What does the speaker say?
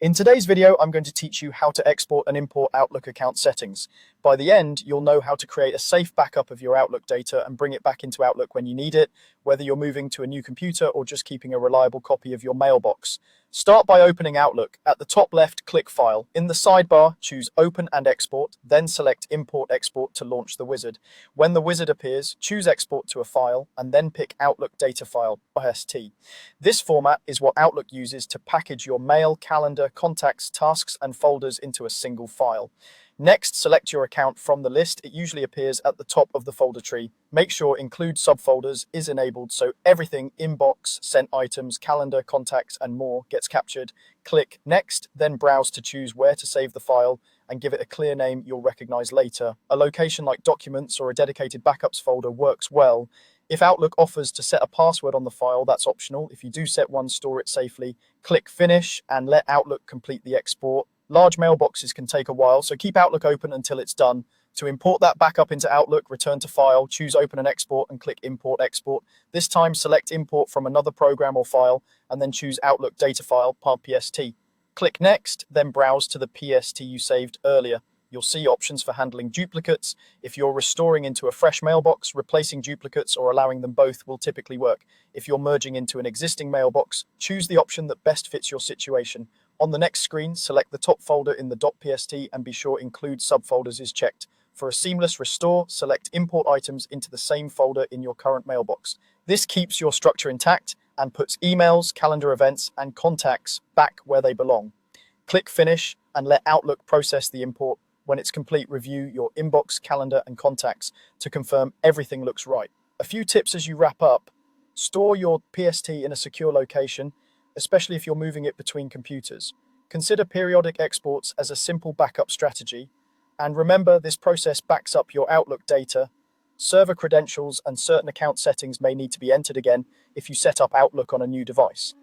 In today's video, I'm going to teach you how to export and import Outlook account settings. By the end, you'll know how to create a safe backup of your Outlook data and bring it back into Outlook when you need it, whether you're moving to a new computer or just keeping a reliable copy of your mailbox. Start by opening Outlook. At the top left, click File. In the sidebar, choose Open and Export, then select Import Export to launch the wizard. When the wizard appears, choose Export to a file, and then pick Outlook Data File, IST. This format is what Outlook uses to package your mail, calendar, contacts, tasks, and folders into a single file. Next, select your account from the list. It usually appears at the top of the folder tree. Make sure Include Subfolders is enabled so everything inbox, sent items, calendar, contacts, and more gets captured. Click Next, then browse to choose where to save the file and give it a clear name you'll recognize later. A location like Documents or a dedicated Backups folder works well. If Outlook offers to set a password on the file, that's optional. If you do set one, store it safely. Click Finish and let Outlook complete the export. Large mailboxes can take a while, so keep Outlook open until it's done. To import that backup into Outlook, return to File, choose Open and Export, and click Import Export. This time, select Import from another program or file, and then choose Outlook Data File, PST. Click Next, then browse to the PST you saved earlier. You'll see options for handling duplicates. If you're restoring into a fresh mailbox, replacing duplicates or allowing them both will typically work. If you're merging into an existing mailbox, choose the option that best fits your situation. On the next screen, select the top folder in the .pst and be sure Include Subfolders is checked. For a seamless restore, select Import Items into the same folder in your current mailbox. This keeps your structure intact and puts emails, calendar events, and contacts back where they belong. Click Finish and let Outlook process the import. When it's complete, review your inbox, calendar, and contacts to confirm everything looks right. A few tips as you wrap up. Store your PST in a secure location, especially if you're moving it between computers. Consider periodic exports as a simple backup strategy. And remember, this process backs up your Outlook data. Server credentials and certain account settings may need to be entered again if you set up Outlook on a new device.